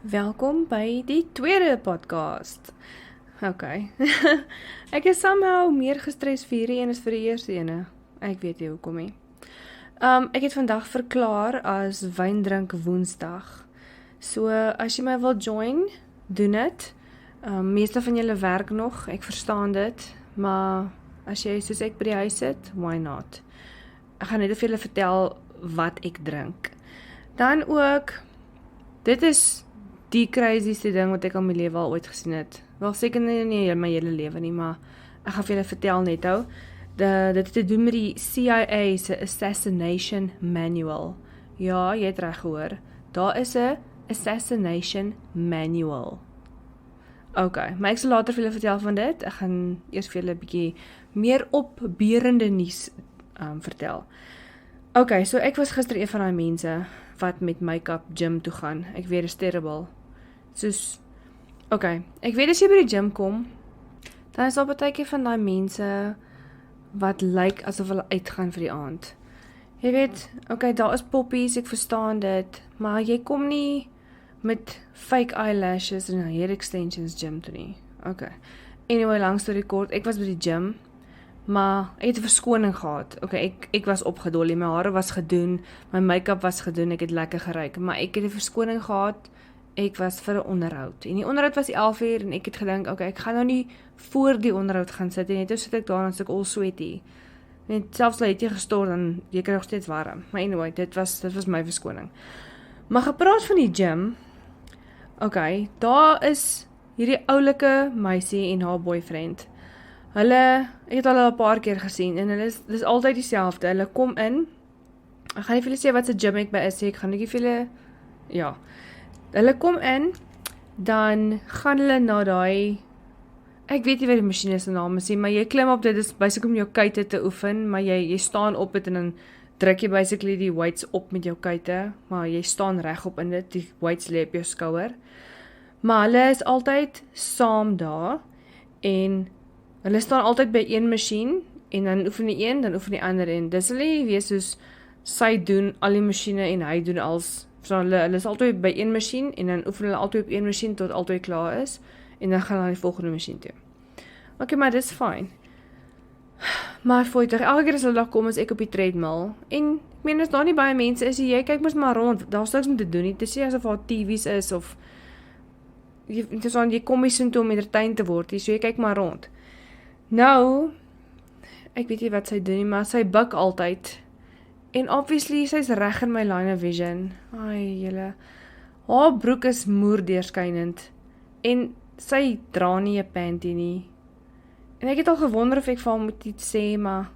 Welkom by die tweede podcast. Okay. Ek is somehow meer gestres vir hierdie een as vir die eerste ene. Ek weet nie hoekom nie. Ek het vandag verklaar as wyndrink Woensdag. So, as jy my wil join, doen dit. Meeste van julle werk nog, ek verstaan dit, maar as jy soos ek by die huis sit, why not? Ek gaan net vir julle vertel wat ek drink. Dan ook, dit is die crazieste ding wat ek al my lewe al ooit gesien het. Wel seker nie my hele lewe nie, maar ek gaan vir julle vertel net ou. Dit het te doen met die CIA se Assassination Manual. Ja, jy het reg gehoor. Daar is 'n Assassination Manual. Okay, maar ek sal later vir julle vertel van dit. Ek gaan eers vir julle 'n bietjie meer opbeurende nuus vertel. Okay, so ek was gister een van daai mense wat met make-up gym toe gaan. Ek weet, dit is terrible. Soos, okay, ek weet as jy by die gym kom, dan is daar partykeer van daai mense wat lyk asof hulle uitgaan vir die aand. Jy weet, okay, daar is poppies, ek verstaan dit, maar jy kom nie met fake eyelashes en hair extensions gym toe nie. Okay, anyway, lang storie kort, ek was by die gym, maar ek het 'n verskoning gehad. Okay, ek was opgedollie, my hare was gedoen, my make-up was gedoen, ek het lekker geruik, maar ek het 'n verskoning gehad, ek was vir 'n onderhoud. En die onderhoud was 11:00 en ek het gedink, okay, ek gaan nou nie voor die onderhoud gaan sit en net so sit ek daar en sit ek all sweaty. Net selfs al het jy gestort dan jy kry nog steeds warm. Maar anyway, dit was my verskoning. Maar gepraat van die gym, okay, daar is hierdie oulike meisie en haar boyfriend. Ek het hulle 'n paar keer gesien en dis altyd dieselfde. Hulle kom in. Ek gaan nie vir julle sê wat se gym ek by is, ek gaan net vir julle ja. Hulle kom in, dan gaan hulle na daai ek weet nie wat die masjien se naam is nie, maar jy klim op dit, is basically om jou kuite te oefen, maar jy staan op dit en dan druk jy basically die weights op met jou kuite, maar jy staan regop in dit, die weights lê op jou skouer. Maar hulle is altyd saam daar en hulle staan altyd by een masjien en dan oefen die een, dan oefen die ander en dis hulle wees soos sy doen al die masjiene en hy doen als so hulle is altyd by een masjien en dan oefen hulle altyd op een masjien tot altyd klaar is en dan gaan hulle na die volgende masjien toe. Okay, maar dis fyn. Maar voetig, elke keer as hulle daar kom is ek op die treadmill en ek meen as daar nie baie mense is, jy kyk mos maar rond, daar's niks om te doen nie. Dit is nie asof daar TV's is of jy kom nie so toe om entertain te word, so jy kyk maar rond. Nou, ek weet nie wat sy doen nie, maar sy buk altyd. En obviously, sy's reg in my line of vision. Ai, julle. Haar broek is moerdeurskynend. En sy dra nie 'n panty nie. En ek het al gewonder of ek vir haar moet iets sê, maar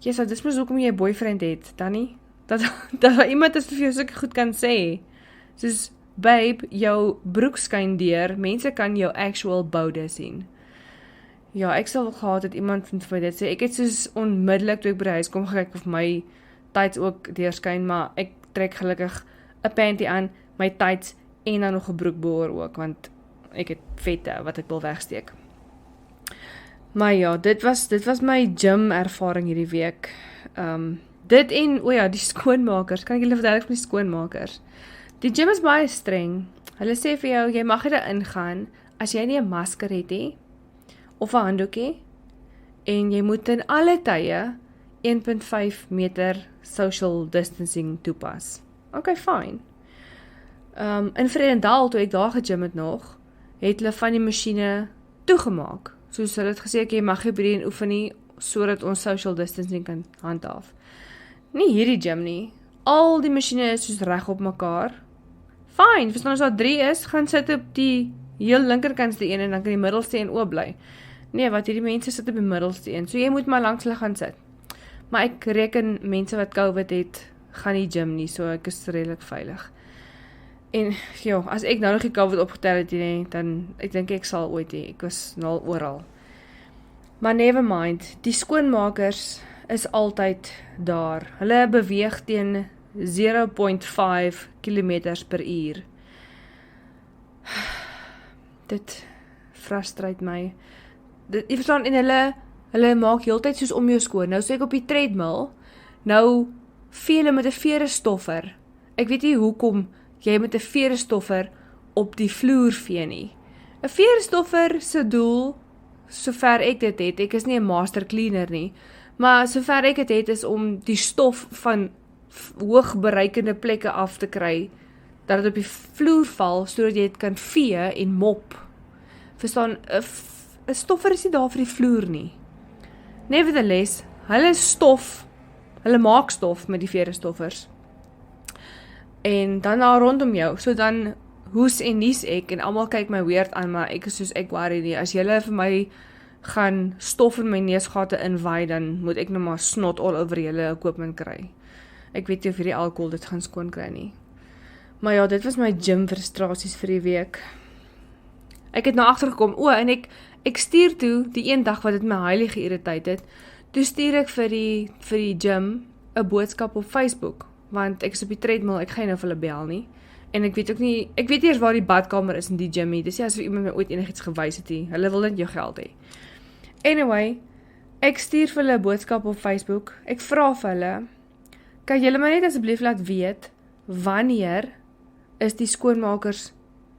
Jesus, dis mos hoekom jy 'n boyfriend het, dan nie? Dat iemand is vir jou sulke goed kan sê. Soos, babe, jou broek skyn deur, mense kan jou actual boude sien. Ja, ek sal gehad het iemand vir my dit sê. Ek het soos onmiddellik toe ek by die huis kom gekyk of my tights ook deurskyn, maar ek trek gelukkig 'n panty aan, my tights en dan nog 'n broek boor ook, want ek het vette wat ek wil wegsteek. Maar ja, dit was my gym ervaring hierdie week. Dit en, die skoonmakers, kan ek julle vertel van die skoonmakers? Die gym is baie streng. Hulle sê vir jou, jy mag nie daar ingaan as jy nie 'n masker het nie, of 'n handdoekie, en jy moet in alle tye 1.5 meter social distancing toepas. Okay, fine. In Vredendal, toe ek daar gegym het nog, het hulle van die masjiene toegemaak. Soos hulle het gesê, jy mag nie by die oefen nie, sodat ons social distancing kan handhaaf. Nie hierdie gym nie. Al die masjiene is soos reg op mekaar. Fine, verstaan as daar 3 is, gaan sit op die heel linkerkantste een en dan kan die middelste een oop bly. Nee, wat hierdie mense sit op die middelste een, so jy moet maar langs hulle gaan sit. Maar ek reken mense wat COVID het, gaan nie gym nie, so ek is redelik veilig. En, as ek nou nog die COVID opgetel het nie, dan, ek dink ek sal ooit hê, ek was nou oral. Maar never mind, die skoonmakers is altyd daar. Hulle beweeg teen 0.5 km/h. Dit frustreer my. Jy verstaan, en hulle maak heeltyd soos om jou skoon. Nou sê ek op die treadmill, nou vee hulle met 'n veerestoffer. Ek weet nie hoekom jy met 'n veerestoffer op die vloer vee nie. 'n Veerstoffer se doel, sover ek dit het, ek is nie 'n master cleaner nie, maar sover ek dit het is om die stof van hoogbereikende plekke af te kry, dat dit op die vloer val, sodat jy dit kan vee en mop. Verstaan, 'n stoffer is nie daar vir die vloer nie. Nevertheless, hulle maak stof met die veerstoffers. En dan daar rondom jou, so dan hoes en nies ek, en almal kyk my weird aan, maar ek is soos, ek worry nie, as julle vir my gaan stof in my neusgate inwaai, dan moet ek nou maar snot all over julle equipment kry. Ek weet nie of hierdie alkohol dit gaan skoon kry nie. Maar ja, dit was my gym frustrasies vir die week. Ek het nou agtergekom, en ek stuur toe, die een dag wat dit my heilig geïrriteerd het, toe stuur ek vir die gym 'n boodskap op Facebook, want ek is op die treadmill, ek gaan nou vir hulle bel nie, en ek weet nie eers waar die badkamer is in die gym nie, dis nie asof iemand my ooit enigiets gewys het nie, hulle wil net jou geld hê. Anyway, ek stuur vir hulle 'n boodskap op Facebook, ek vra vir hulle, kan julle my net asseblief laat weet, wanneer is die skoonmakers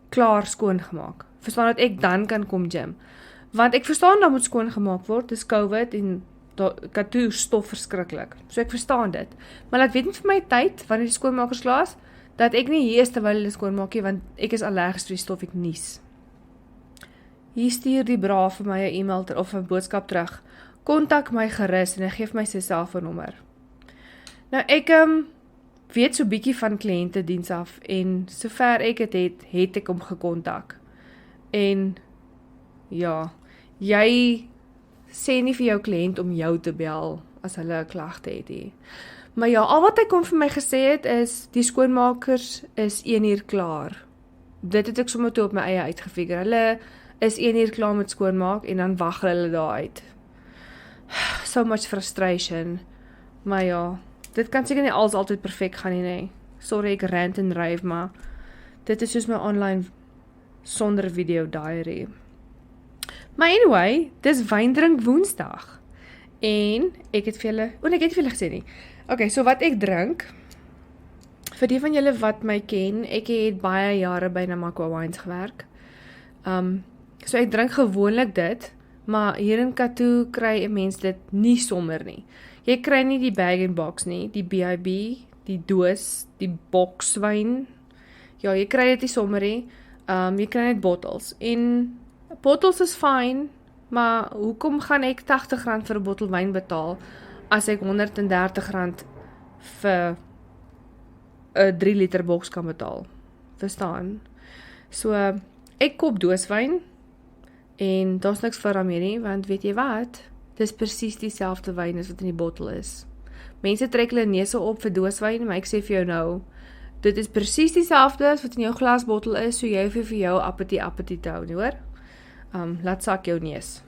klaar skoongemaak? Verstaan dat ek dan kan kom gym. Want ek verstaan dat moet skoongemaak word, dis COVID en katoe stof verskriklik. So ek verstaan dit. Maar laat weet net vir my tyd, wanneer die skoonmakers klaar is, dat ek nie hier is terwyl hulle skoonmaak nie, want ek is allergies vir die stof, ek nies. Hier stuur die bra vir my 'n e-mail of 'n boodskap terug. Kontak my gerus en hy gee my sy selfoonnommer. Nou ek weet so bietjie van kliëntediens af en sover ek het ek hom gekontak. En ja, jy sê nie vir jou kliënt om jou te bel as hulle 'n klagte het nie. Maar ja, al wat hy kom vir my gesê het is, die skoonmakers is 1 uur klaar. Dit het ek sommer toe op my eie uitgefigure. Hulle is 1 uur klaar met skoonmaak en dan wag hulle daar uit. So much frustration. Maar ja, dit kan seker nie alles altyd perfek gaan nie, nee. Sorry, ek rant en rave, maar dit is soos my online sonder video diary. Maar anyway, dis wyndrink Woensdag. En ek het vir julle gesê nie. Okay, so wat ek drink, vir die van julle wat my ken, ek het baie jare by Namakwa Wines gewerk. So ek drink gewoonlik dit, maar hier in Katoe kry 'n mens dit nie sommer nie. Jy kry nie die bag-and-box nie, die BIB, die doos, die bokswyn. Ja, jy kry dit nie sommer nie. Jy kry net bottles. En bottles is fyn, maar hoekom gaan ek R80 vir 'n bottel wyn betaal, as ek R130 vir 'n 3 liter boks kan betaal? Verstaan? So, ek koop dooswyn, en daar's niks vir daarmee nie, want weet jy wat? Dis presies dieselfde wyn as wat in die bottel is. Mense trek hulle neuse op vir dooswyn, maar ek sê vir jou nou, dit is presies dieselfde as wat in jou glasbottel is, so jy hoef vir jou appetit te hou, nie hoor? Laat sak jou neus.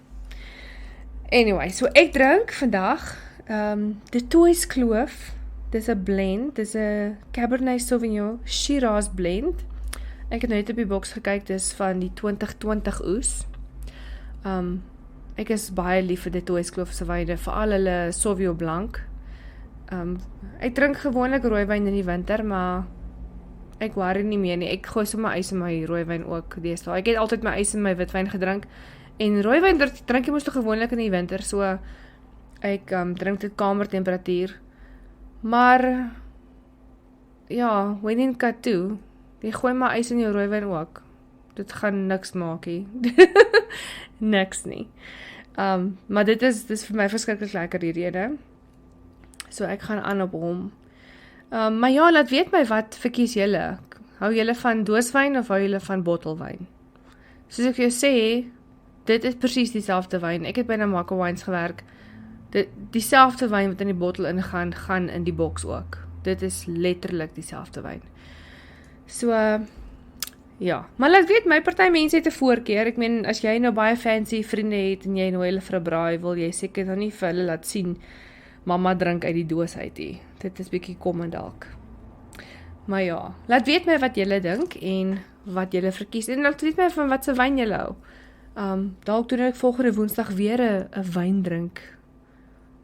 Anyway, so ek drink vandag De Toys Kloof. Dis 'n blend, dis 'n Cabernet Sauvignon Shiraz blend. Ek het net op die boks gekyk, dis van die 2020 oes. Ek is baie lief vir De Toys Kloof se wyne, veral hulle Sauvignon Blanc. Ek drink gewoonlik rooiwyn in die winter, maar ek worry nie meer nie. Ek gooi sommer ys in my rooiwyn ook deesdae. Ek het altyd my ys in my witwyn gedrink, en rooiwyn drink jy mos toe gewoonlik in die winter, so ek drink dit kamertemperatuur. Maar ja, when in Katoe, jy gooi maar ys in jou rooiwyn ook. Dit gaan niks maak nie. Niks nie. Maar dit is vir my verskriklik lekker die rede. So ek gaan aan op hom. Maar ja, laat weet my, wat verkies julle? Hou julle van dooswyn of hou julle van bottelwyn? Soos ek jou sê, dit is presies dieselfde wyn. Ek het by Namakwa Wines gewerk. Dieselfde wyn wat in die bottel ingaan, gaan in die boks ook. Dit is letterlik dieselfde wyn. So, ja. Maar laat weet my, party mense het 'n voorkeur. Ek meen, as jy nou baie fancy vriende het en jy nooi hulle vir 'n braai, wil jy seker nou nie vir hulle laat sien mamma drink uit die doos uit nie. Dit is bietjie kom en dalk. Maar ja, laat weet my wat julle dink en wat julle verkies. En laat weet my van wat se wyn julle hou. Dalk doen ek volgende Woensdag weer 'n wyndrink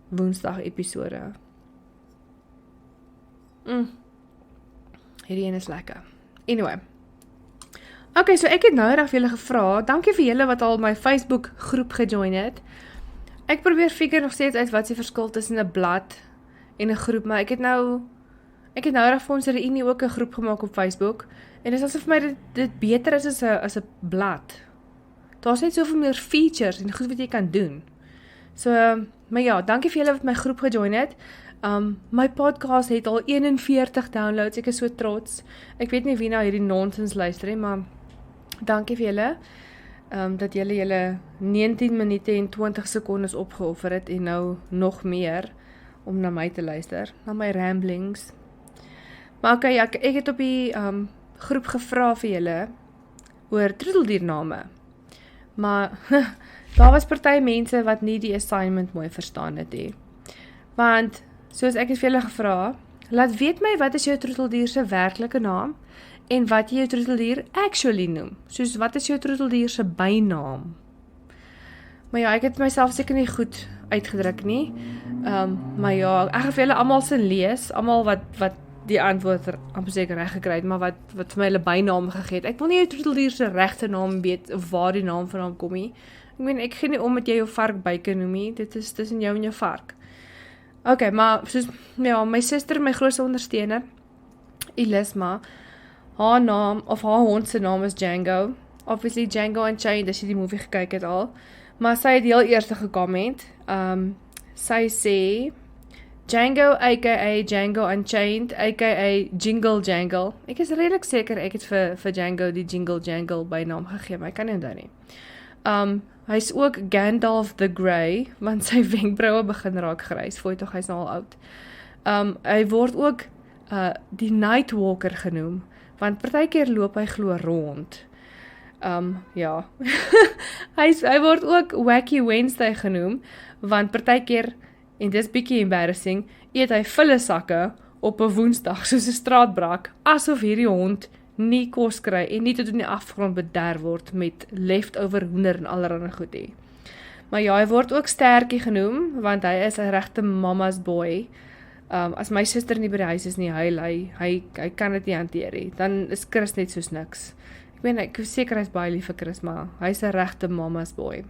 Woensdag episode. Hierdie een is lekker. Anyway. Okay, so ek het nou reg vir julle gevra. Dankie vir julle wat al my Facebook groep gejoin het. Ek probeer figure nog steeds uit wat is die verskil tussen 'n blad en 'n groep, maar ek het nou reg vir ons reunie ook 'n groep gemaak op Facebook en dit is asof vir my dit beter is as 'n blad. Daar's net soveel meer features en goed wat jy kan doen. So, maar ja, dankie vir julle wat my groep gejoin het. My podcast het al 41 downloads, ek is so trots. Ek weet nie wie nou hierdie nonsens luister nie, maar dankie vir julle. Dat julle 19 minute en 20 sekondes opgeoffer het en nou nog meer om na my te luister, na my ramblings. Maar okay, ja, ek het op die groep gevra vir julle oor troeteldiername. Maar daar was party mense wat nie die assignment mooi verstaan het nie. Want soos ek het vir julle gevra, laat weet my wat is jou troeteldier se werklike naam en wat jy jou troeteldier actually noem. Soos wat is jou troeteldier se bynaam? Maar ja, ek het myself seker nie goed uitgedruk nie. Maar ja, ek gaan vir julle almal se lees, almal wat die antwoord amper seker reg gekry het, maar wat vir my hulle bynaam gegee het. Ek wil nie jou troeteldier se regte naam weet of waar die naam vandaan kom nie. Ek meen, ek gee nie om met jy jou vark byke noem nie. Dit is tussen jou en jou vark. Okay, maar soos ja, my suster, my grootste ondersteuner, Elisma, haar naam of haar hond se naam is Django. Obviously Django Unchained as jy die movie gekyk het al. Maar sy het heel eers gecomment. Sy sê Django aka Django Unchained aka Jingle Jangle. Ek is redelik seker ek het vir Django die Jingle Jangle bynaam gegee, maar ek kan nie onthou nie. Hy's ook Gandalf the Grey, want sy wenkbroue begin raak grys, voel tog hy's nou al oud. Hy word ook die Nightwalker genoem, want partykeer loop hy glo rond. Ja. hy word ook Wacky Wednesday genoem, want partykeer, en dis bietjie embarrassing, eet hy vulle sakke op 'n Woensdag soos 'n straatbrak, asof hierdie hond nie kos kry en nie tot in die afgrond bederf word met leftover hoender en allerlei goed nie. Maar ja, hy word ook Stertjie genoem, want hy is 'n regte mama's boy. As my suster nie by die huis is nie, hy kan dit nie hanteer nie. Dan is Chris net soos niks. Ek is seker hy's baie lief vir Chris, maar hy's 'n regte mama's boy.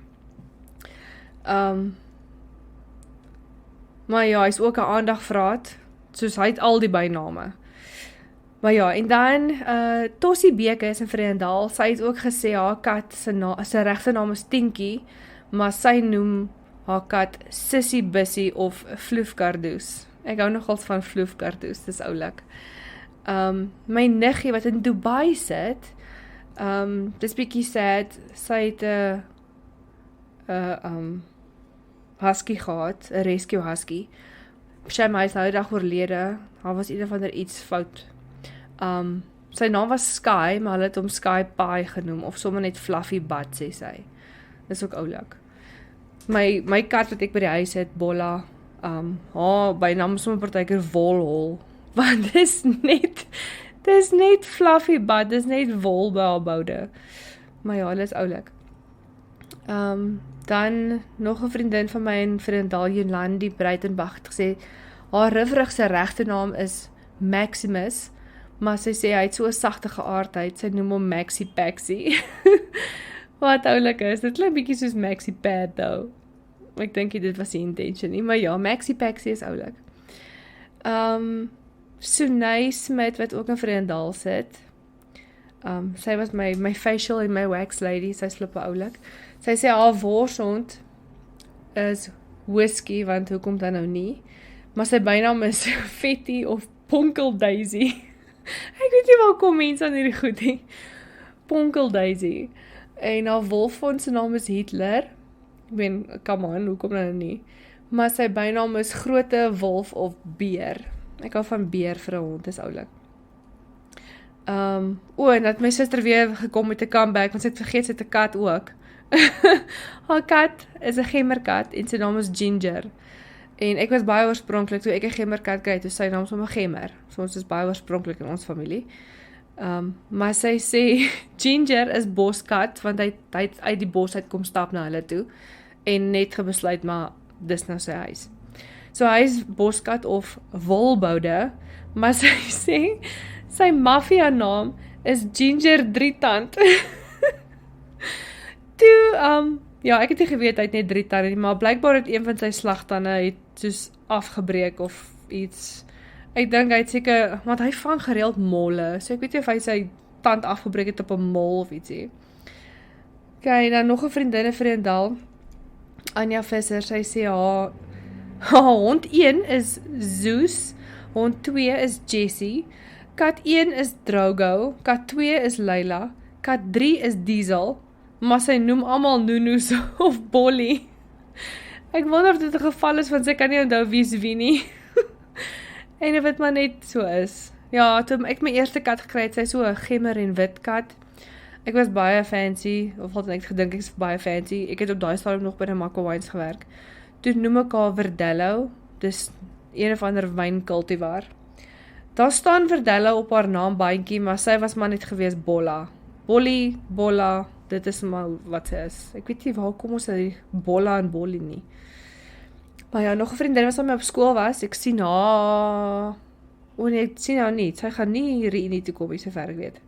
Maar ja, hy's ook 'n aandagvraat, soos hy het al die byname. Maar ja, en dan Tossie Beke is in Vredendal. Sy het ook gesê haar kat se regte naam is Tinkie, maar sy noem haar kat Sissy Bussie of Floefkardoes. Ek hou nogals van Floefkardoes, dis oulik. My niggie wat in Dubai sit, dis bietjie sad, sy het 'n husky gehad, 'n rescue husky. Sy my is nou die dag oorlede, daar was een of ander iets fout. Sy naam was Sky, maar hulle het hom Sky Pie genoem, of sommer net Fluffy Butt, sê sy. Dis ook oulik. My kat wat ek by die huis het, Bolla, bynaam is sommer partykeer Wolhol, want dis net Fluffy Butt, dis net wol by haar boude. Maar ja, hulle is oulik. Dan nog 'n vriendin van my in Vredendal, Jolandi Breitenbach, het gesê, haar rifrig se regte naam is Maximus, maar sy sê hy het so 'n sagte geaardheid, sy noem hom Maxi Paxi. Wat oulik is, dit klink bietjie soos Maxi Pad though. Ek dink dit was die intention nie, maar ja, Maxi Paxi is oulik. Sunay Smit wat ook in Vredendal sit. Sy was my facial en my wax lady, sy slip oulik. Sy sê haar worshond is Whisky, want hoekom dan nou nie? Maar sy bynaam is Fetty of Ponkel Daisy. Ek weet nie waar kom mense aan hierdie goed nie. Ponkel Daisy. En haar wolfhond se naam is Hitler. Come on, hoekom nou nie? Maar sy bynaam is Grote Wolf of Beer. Ek hou van beer vir 'n hond, dis oulik. En dat my suster weer gekom met 'n comeback, want sy het vergeet sy het 'n kat ook. Haar kat is 'n gemmerkat en sy naam is Ginger. En ek was baie oorspronklik toe ek 'n gemmerkat kry, toe sy naam sommer Gemmer. So ons is baie oorspronklik in ons familie. Maar sy sê Ginger is boskat, want hy het uit die bos uit kom stap na hulle toe en net gebesluit, maar dis nou sy huis. So hy is boskat of wolboude, maar sy sê sy maffia naam is Ginger drietand. Toe, ja, ek het nie geweet hy het net 3 tande nie, maar blykbaar het een van sy slagtande het soos afgebreek of iets. Ek dink hy het seker, want hy vang gereeld molle, so ek weet nie of hy sy tand afgebreek het op 'n mol of ietsie. Okay, dan nog 'n vriendin in Vredendal, Anja Visser, sy sê haar hond 1 is Zeus, hond 2 is Jessie, kat 1 is Drogo, kat 2 is Leila, kat 3 is Diesel, maar sy noem almal Noenoes of Bolly. Ek wonder of dit 'n geval is, want sy kan nie onthou wie's wie nie. En of dit maar net so is. Ja, toe ek my eerste kat gekry het, sy so 'n gemmer en wit kat. Ek was baie fancy, of wat ek gedink ek is baie fancy. Ek het op daai stadium nog by Namaco Wines gewerk. Toe noem ek haar Verdello, dis een of ander wynkultivar. Daar staan Verdello op haar naambandjie, maar sy was maar net gewees Bolla. Bolly, Bolla, dit is maar wat sy is. Ek weet nie waar kom ons uit Bolla en Bolly nie. Maar ja, nog 'n vriendin wat saam met my op skool was, ek sien haar, nee, ek sien haar nie, sy gaan nie reunie toe kom, so ver ek weet.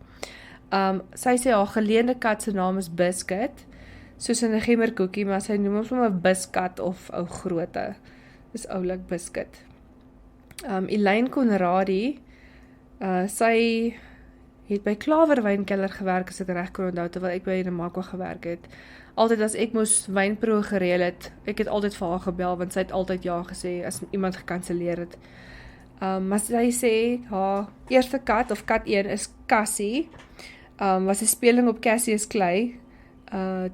Sy sê haar geleende kat se naam is Biscuit, soos in 'n gemmerkoekie, maar sy noem hom sommer Biskat of ou groote. Dis oulik Biscuit. Elaine Conradi, sy het by Klaverwynkelder gewerk, as ek reg kon onthou, terwyl ek by Namaco gewerk het. Altyd as ek moes wynproe gereël het, ek het altyd vir haar gebel, want sy het altyd ja gesê, as iemand gekanselleer het. Maar sy sê, haar eerste kat, of kat 1, is Cassie, was 'n speling op Cassius Clay,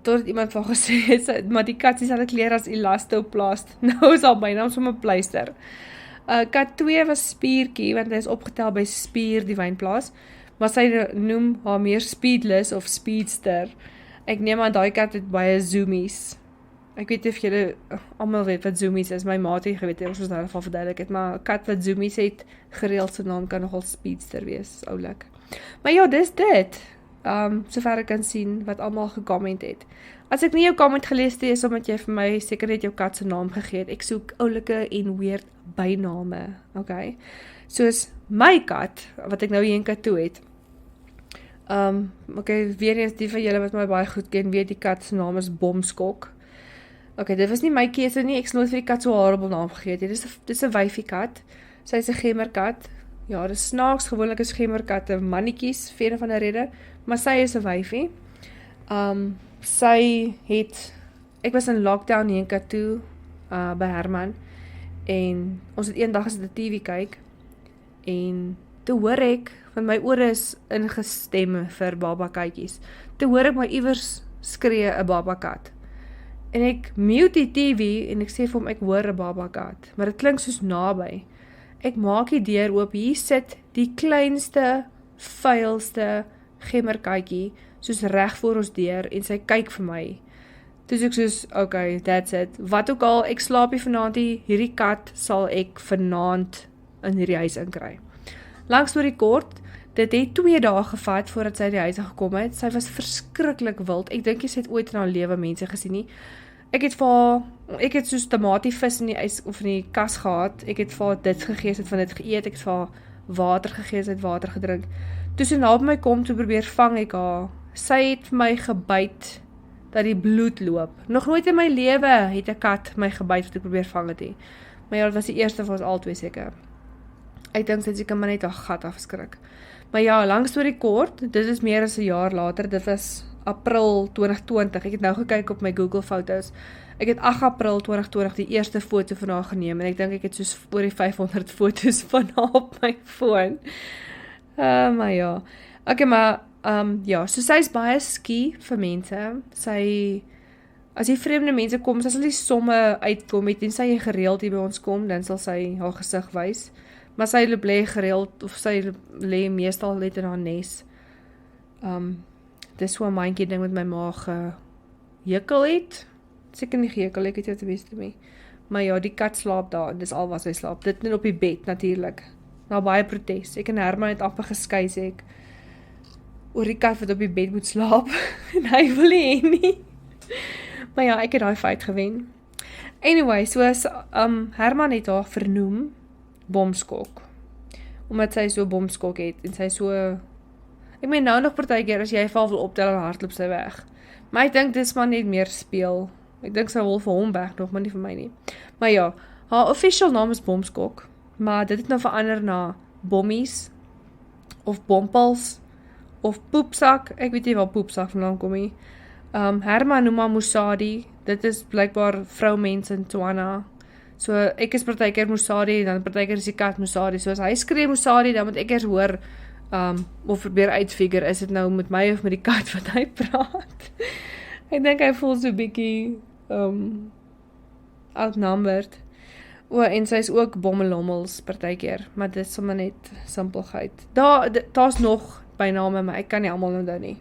totdat iemand van gesê het, maar die kat sal kleur as Elastoplast, nou is haar bynaam sommer Pleister. Kat 2 was Spiertjie, want hy is opgetel by Spier, die wynplaas, maar sy noem haar meer Speedless of Speedster. Ek neem aan daai kat het baie zoomies. Ek weet nie of julle almal weet wat zoomies is, my maat het geweet, ons was nou van verduidelik het, maar 'n kat wat zoomies het, gereeld se naam kan nogal Speedster wees, oulik. Maar ja, dis dit. Sover ek kan sien wat almal gecomment het. As ek nie jou comment gelees het, is omdat jy vir my seker net jou kat se naam gegee het. Ek soek oulike en weird byname, okay? Soos my kat, wat ek nou hier in Katoo het. Okay, weer eens die van julle wat my baie goed ken, weet die kat se naam is Bomskok. Okay, dit was nie my keuse nie, ek het nooit vir die kat so 'n horrible naam gegee het. Dis 'n wyfie kat. Sy is 'n gemmerkat. Ja, dis snaaks, gewoonlik is gemmerkatte mannetjies vir een van die rede, maar sy is 'n wyfie. Sy het, ek was in lockdown hier in Katoo, by Herman, en ons het eendag as 'n TV kyk, en toe hoor ek, want my ore is ingestem vir babakatjies, toe hoor ek my iewers skree 'n babakat. En ek mute die TV, en ek sê vir hom, ek hoor 'n babakat, maar dit klink soos naby. Ek maak die deur oop, hier sit die kleinste, vuilste gemmerkatjie, soos reg voor ons deur, en sy kyk vir my. Toe ek soos, okay, that's it. Wat ook al, ek slaap hier vanaand nie, hierdie kat sal ek vanaand in hierdie huis inkry. Lang storie kort, dit het 2 dae gevat voordat sy in die huis gekom het. Sy was verskriklik wild. Ek dink sy het ooit in haar lewe mense gesien nie. Ek het soos tomatievis in die ys of in die kas gehad. Ek het vir haar dit gegee, sy het van dit geëet. Ek het vir haar water gegee, sy het water gedrink. Toe sy na by my kom, toe probeer vang ek haar. Sy het vir my gebyt dat die bloed loop. Nog nooit in my lewe het 'n kat my gebyt wat ek probeer vang het nie. Maar ja, dit was die eerste vir ons albei seker. Ek dink sy het seker maar net haar gat afgeskrik. Maar ja, lang storie kort, dit is meer as 'n jaar later, dit was April 2020, ek het nou gekyk op my Google foto's, ek het 8 April 2020 die eerste foto van haar geneem, en ek dink ek het soos oor die 500 foto's van haar op my foon. Maar ja, okay, maar, ja, so sy is baie skie vir mense, as die vreemde mense kom, sy sal nie somme uitkom, en sy jy gereeld hier by ons kom, dan sal sy haar gesig wys, maar sy lê gereeld, of sy lê meestal net in haar nes. Dis so 'n mandjie ding met my ma gehekel het, seker nie gehekel, ek het dit beste mee, maar ja, die kat slaap daar, dis al wat sy slaap, dit net op die bed natuurlik, nou baie protes, ek en Herman het amper geskei, sê ek, oor die kat wat op die bed moet slaap, en hy wil nie hê nie, maar ja, ek het daai fight gewen. Anyway, soos Herman het haar vernoem Bomskok, omdat sy so bomskok het, en sy so Ek meen nou nog partykeer as jy val wil optel en hardloop sy weg. Maar ek dink dis maar net meer speel. Ek dink sy wil vir hom weg nog, maar nie vir my nie. Maar ja, haar official naam is Bomskok, maar dit het nou verander na Bommies, of Bompels, of Poepsak, ek weet nie waar Poepsak vandaan kom nie. Hermanuma Musadi, dit is blykbaar vroumense in Tswana. So ek is partykeer Musadi, dan partykeer is die kat Musadi. So as hy skree Musadi, dan moet ek eers hoor, of probeer uitfigure, is dit nou met my of met die kat wat hy praat. Ek dink hy voel so bietjie, outnumbered. En sy is ook Bommelommels partykeer, maar dit is sommer net simpelheid. Daar's nog byname, maar ek kan nie almal onthou nie.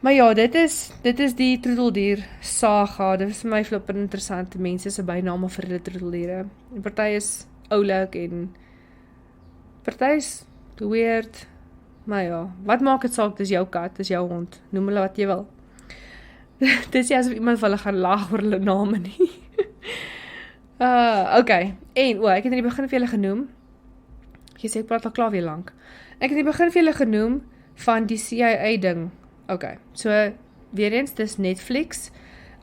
Maar ja, dit is die troeteldier saga. Dit is vir my flippend interessante mense se byname vir hulle troeteldiere. En party is oulik en party is weird. Maar ja, wat maak dit saak, dis jou kat, dis jou hond. Noem hulle wat jy wil. Dis nie asof iemand vir hulle gaan lag oor hulle name nie. Okay, en ek het in die begin vir julle genoem, jy sê ek praat al klaar weer lank, ek het in die begin vir julle genoem van die CIA ding. Okay, so weer eens, dis Netflix.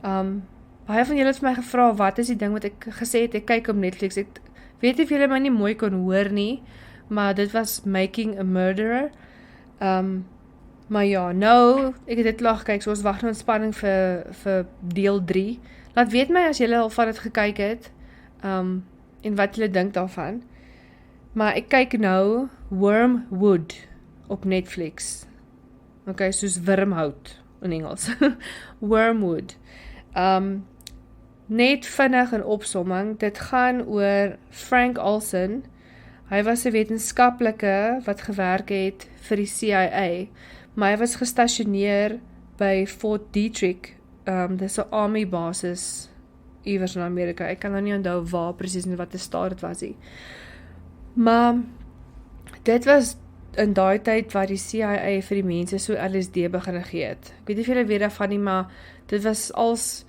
Baie van julle het vir my gevra, wat is die ding wat ek gesê het, ek kyk op Netflix, ek weet nie of julle my nie mooi kon hoor nie, maar dit was Making a Murderer. Maar ja, nou, ek het dit klaar gekyk, so ons wacht nou in spanning vir deel 3. Laat weet my as julle al van het gekyk het, en wat julle dink daarvan. Maar ek kyk nou Wormwood op Netflix. Okay, soos wurmhout in Engels. Wormwood. Net vinnig in opsomming, dit gaan oor Frank Olson. Hy was 'n wetenskaplike wat gewerk het vir die CIA, maar hy was gestasioneer by Fort Detrick. Dis 'n army basis iewers in Amerika. Ek kan nou nie onthou waar presies en wat die staat dit was nie. Maar dit was in daai tyd waar die CIA vir die mense so LSD begin gee het. Ek weet nie of julle weet daarvan nie, maar dit was als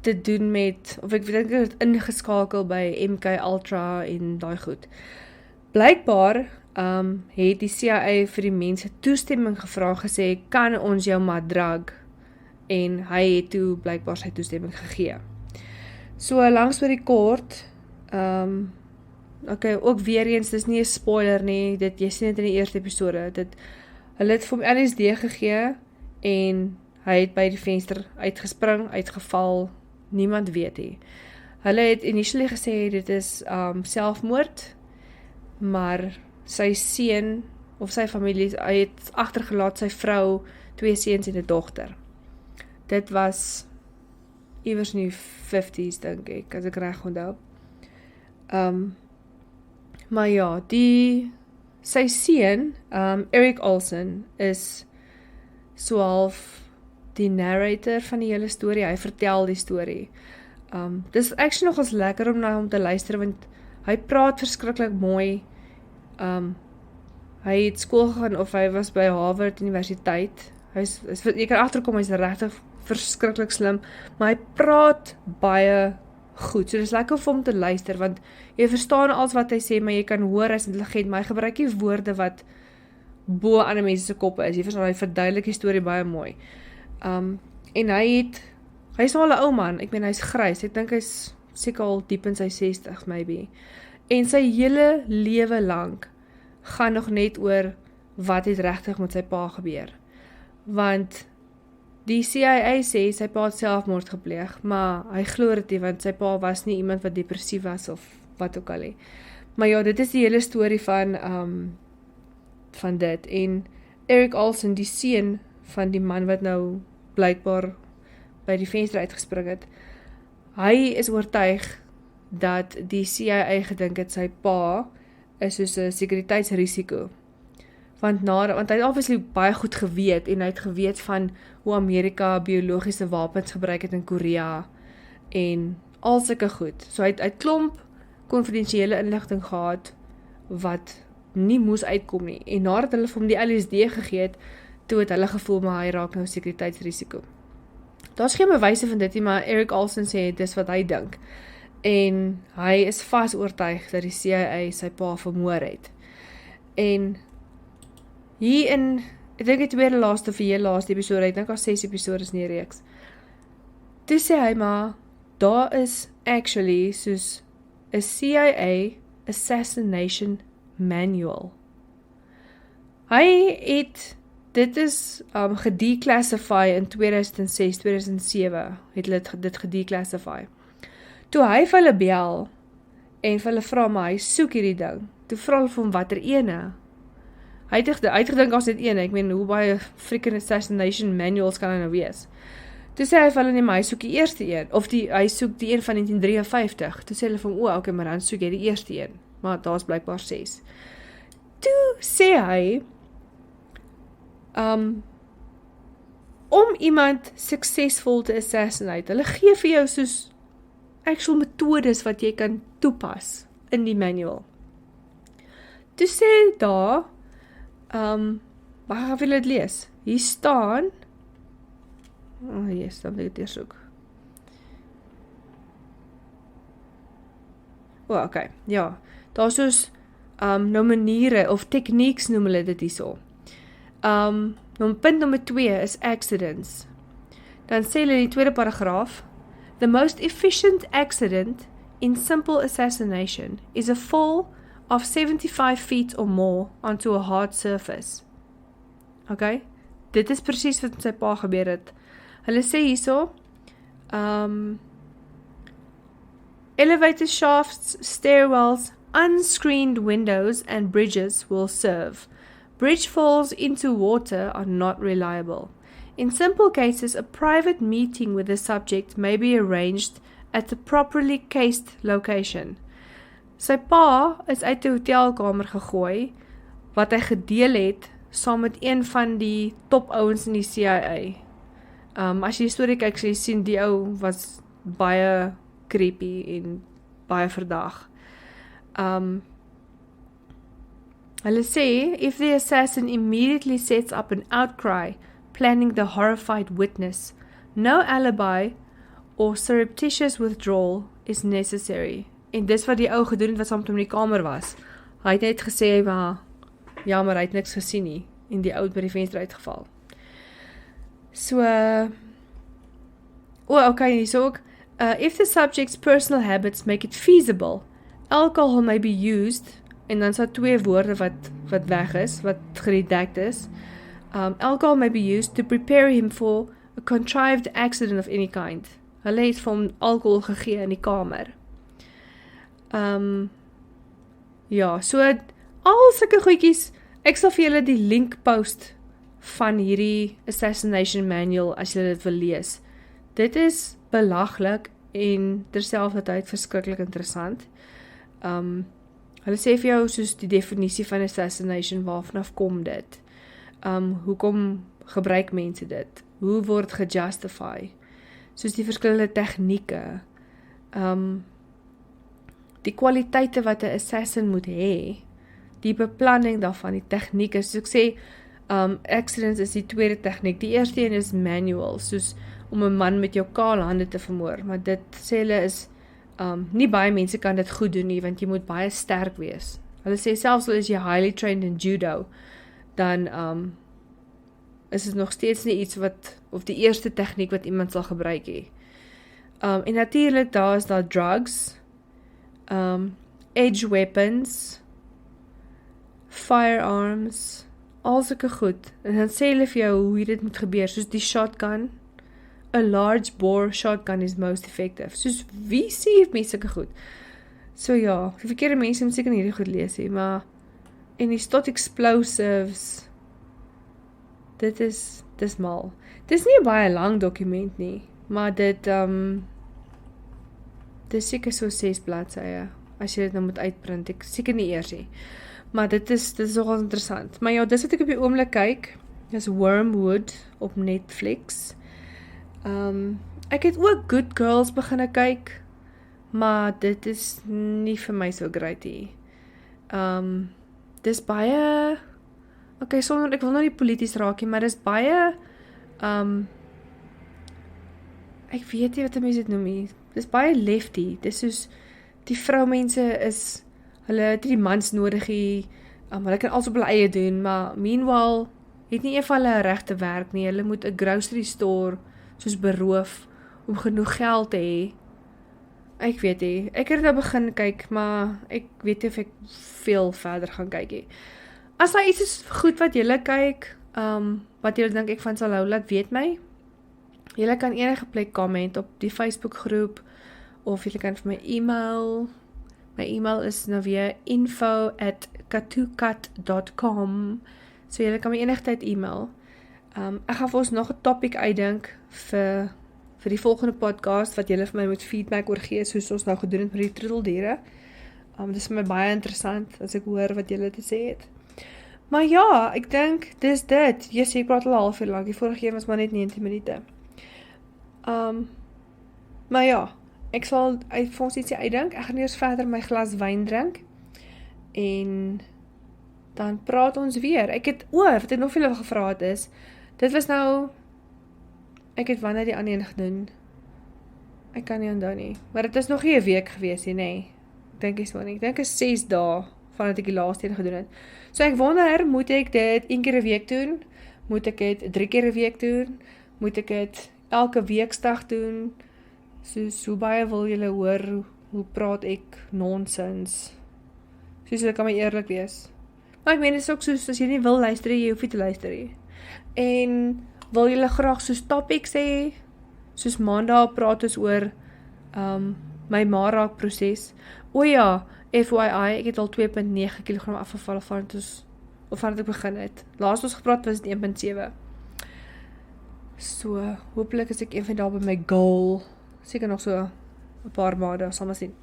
te doen met, of ek dink dit het ingeskakel by MK Ultra en daai goed. Blykbaar het die CIA vir die mense toestemming gevra, gesê, kan ons jou maar drug? En hy het toe blykbaar sy toestemming gegee. So langs oor die kort, okay, ook weer eens, dis nie 'n spoiler nie, jy sien dit in die eerste episode, hulle het vir hom LSD gegee, en hy het by die venster uitgespring, uitgeval, niemand weet nie. Hulle het initially gesê, dit is selfmoord, maar sy seun, of sy familie, hy het agtergelaat sy vrou, 2 seuns en 'n dogter. Dit was iewers in die 50s, dink ek, as ek reg onthou. Maar ja, sy seun, Eric Olson, is so half die narrator van die hele storie, hy vertel die storie. Dis actually nogals lekker om na hom te luister, want hy praat verskriklik mooi. Hy het skool gegaan, of hy was by Harvard Universiteit. Jy kan agterkom, hy is regtig verskriklik slim, maar hy praat baie goed, so dis lekker vir hom te luister, want jy verstaan alles wat hy sê, maar jy kan hoor, hy is intelligent, maar hy gebruik nie woorde wat bo ander mense se koppe is, jy verstaan, hy verduidelik die storie baie mooi. En hy is al 'n ou man, ek meen, hy is grys, ek dink hy is seker al diep in sy 60s, maybe, en sy hele lewe lank gaan nog net oor wat het regtig met sy pa gebeur, want die CIA sê sy pa het selfmoord gepleeg, maar hy glo dit nie, want sy pa was nie iemand wat depressief was of wat ook al nie. Maar ja, dit is die hele storie van dit. En Eric Olson, die seun van die man wat nou blykbaar by die venster uitgespring het, hy is oortuig dat die CIA gedink het sy pa is soos 'n sekuriteitsrisiko. Want hy het obviously baie goed geweet, en hy het geweet van hoe Amerika biologiese wapens gebruik het in Korea, en al sulke goed. So hy het klomp konfidensiële inligting gehad, wat nie moes uitkom nie, en nadat hulle vir hom die LSD gegee het, toe het hulle gevoel, maar hy raak nou sekuriteitsrisiko. Daar's geen bewyse van dit nie, maar Eric Olson sê, dis wat hy dink, en hy is vas oortuig dat die CIA sy pa vermoor het. En hier ek dink die tweede laaste of die laaste episode, ek dink al 6 episode is nie 'n reeks. Toe sê hy maar, daar is actually soos 'n CIA assassination manual. Hy het, dit is gedeclassify in 2006, 2007, het hulle dit gedeclassify. Toe hy vir hulle bel, en vir hulle vra, maar hy soek hierdie ding, toe vra hulle vir hom watter ene. Hy het gedink as dit ene, ek meen, hoe baie freaking assassination manuals kan hy nou wees. Toe sê hy vir hulle, nee, maar hy soek die eerste een, of hy soek die een van 1953, toe sê hulle vir hom, okay, maar dan soek jy die eerste een, maar daar is blijkbaar 6. Toe sê hy, om iemand suksesvol te assassinate, hulle gee vir jou soos actual metodes wat jy kan toepas in die manual. Toe sê daar, waar gaan julle dit lees? Hier staan, yes, dan wil ek dit eers soek. Okay, ja, daar soos, nou maniere, of techniques noem hulle dit hierso. Punt nommer 2 is accidents. Dan sê hulle in die tweede paragraaf, the most efficient accident in simple assassination is a fall of 75 feet or more onto a hard surface. Okay? Dit is presies wat met sy pa gebeur het. Hulle sê hierso, elevator shafts, stairwells, unscreened windows and bridges will serve. Bridge falls into water are not reliable. In simple cases, a private meeting with the subject may be arranged at a properly cased location. Sy pa is uit die hotelkamer gegooi, wat hy gedeel het, saam met een van die top ouens in die CIA. As jy die storie kyk, sal jy sien, die ou was baie creepy en baie verdag. Hulle sê, if the assassin immediately sets up an outcry, planning the horrified witness, no alibi or surreptitious withdrawal is necessary. En dis wat die ou gedoen het wat saam met hom in die kamer was. Hy het net gesê, maar jammer, hy het niks gesien nie, en die ou het by die venster uitgeval. So, okay, so ook, if the subject's personal habits make it feasible, alcohol may be used, en dan is daar 2 woorde wat weg is, wat geredakt is. Alcohol may be used to prepare him for a contrived accident of any kind. Hulle het vir hom alcohol gegee in die kamer. Ja, so al sulke goedjies, ek sal vir julle die link post van hierdie assassination manual as julle dit wil lees. Dit is belaglik en terselfdertyd verskriklik interessant. Hulle sê vir jou soos die definisie van assassination, waarvanaf kom dit? Hoekom gebruik mense dit? Hoe word gejustify? Soos die verskillende tegnieke. Die kwaliteite wat 'n assassin moet hê, die beplanning daarvan, die tegnieke, soos ek sê, accidents is die tweede tegniek, die eerste een is manual, soos om 'n man met jou kale hande te vermoor, maar dit sê hulle is, nie baie mense kan dit goed doen nie, want jy moet baie sterk wees. Hulle sê selfs al is jy highly trained in judo, dan is dit nog steeds nie iets of die eerste tegniek wat iemand sal gebruik hê. En natuurlik, daar is daar drugs, edge weapons, firearms, al sulke goed. En dan sê hulle vir jou hoe dit moet gebeur, soos die shotgun. A large bore shotgun is most effective. Soos wie sê mense sulke goed? So ja, die verkeerde mense moet seker nie hierdie goed lees hê, maar en die tot explosives, dit is mal. Dit is nie 'n baie lang dokument nie, maar dit is seker so 6 bladsye, as jy dit nou moet uitprint, ek seker nie eers nie. Maar dit is nogal interessant. Maar ja, dis wat ek op die oomblik kyk, is Wormwood op Netflix. Ek het ook Good Girls beginne kyk, maar dit is nie vir my so great nie. Dis baie, okay, sonder, ek wil nou nie polities raak nie, maar dis baie, ek weet nie wat die mense dit noem nie, dis baie lefty, dis soos, die vroumense is, hulle het die mans nodig, hulle kan alles op hulle eie doen, maar meanwhile, het nie een van hulle 'n regte werk nie. Hulle moet 'n grocery store soos beroof om genoeg geld te hê. Ek weet nie. Ek het nou begin kyk, maar ek weet nie of ek veel verder gaan kyk nie. As daar iets is goed wat julle kyk, wat julle dink ek van sal hou, laat weet my. Julle kan enige plek comment op die Facebook groep, of julle kan vir my e-mail. My e-mail is nou weer info@katukat.com. So julle kan my enigtyd e-mail. Ek gaan vir ons nog 'n topic uitdink vir die volgende podcast, wat julle vir my moet feedback oor gee, soos ons nou gedoen het met die troeteldiere. Dit is vir my baie interessant, as ek hoor wat julle te sê het. Maar ja, ek dink, dis dit. Yes, ek praat al 'n halfuur lank, die vorige keer was maar net 19 minute. Maar ja, ek sal vir ons ietsie uitdink. Ek gaan eers verder my glas wyn drink, en dan praat ons weer. Wat ek nog veel gevra het is, dit was nou, ek het wanneer die ander een gedoen, ek kan nie onthou nie, maar dit is nog nie 'n week gewees nie, nee, ek dink is wel nie, ek dink is 6 dae, vandat ek die laaste een gedoen het, so ek wonder, moet ek dit 1 keer 'n week doen, moet ek dit 3 keer 'n week doen, moet ek dit elke weeksdag doen, soos hoe baie wil julle hoor, hoe praat ek nonsens, soos julle kan my eerlik wees, maar ek meen, dit is ook soos, as jy nie wil luister, jy hoef nie te luister nie, en wil julle graag soos topics hê, soos maandag praat ons oor my maaraak proses. O ja, FYI, ek het al 2.9 kg afgeval vandat ek begin het. Laas ons gepraat was dit 1.7. So, hopelik is ek een van daar by my goal. Seker nog so 'n paar maande, sal maar sien.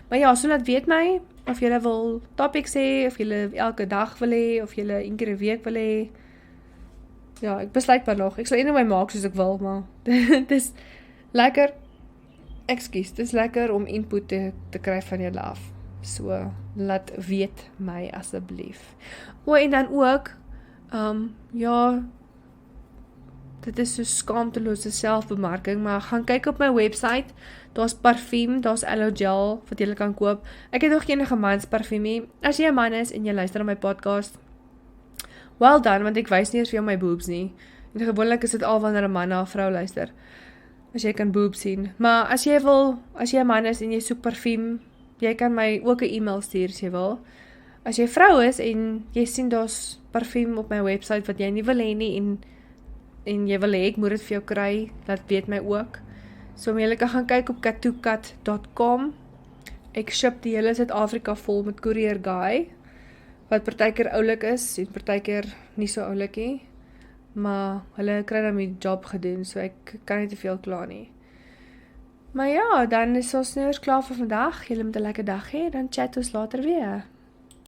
Maar ja, so laat weet my, of julle wil topics hê, of julle elke dag wil hê, of julle 1 keer 'n week wil hê. Ja, ek besluit maar nog. Ek sal anyway maak soos ek wil, maar dit is lekker, dit is lekker om input te kry van julle af. So, laat weet my asseblief. En dan ook, ja, dit is so skaamtelose selfbemarking, maar gaan kyk op my website, daar's parfuum, daar's aloe gel, wat julle kan koop. Ek het nog enige mans parfuum nie. As jy 'n man is, en jy luister na my podcast, well done, want ek wys nie eens vir jou my boobs nie. En gewoonlik is dit al wanneer 'n man na 'n vrou luister, as jy kan boobs sien. Maar as jy 'n man is en jy soek parfuum, jy kan my ook 'n e-mail stuur as jy wil. As jy vrou is en jy sien daar's parfuum op my website wat jy nie wil hê nie, en jy wil hê ek moet dit vir jou kry, laat weet my ook. So jy kan gaan kyk op katukat.com. Ek ship die hele Suid-Afrika vol met courier guy, wat partykeer oulik is, en partykeer nie so oulik nie, maar hulle kry dan my job gedoen, so ek kan nie te veel kla nie. Maar ja, dan is ons nou klaar vir vandag. Julle moet 'n lekker dag hê, dan chat ons later weer.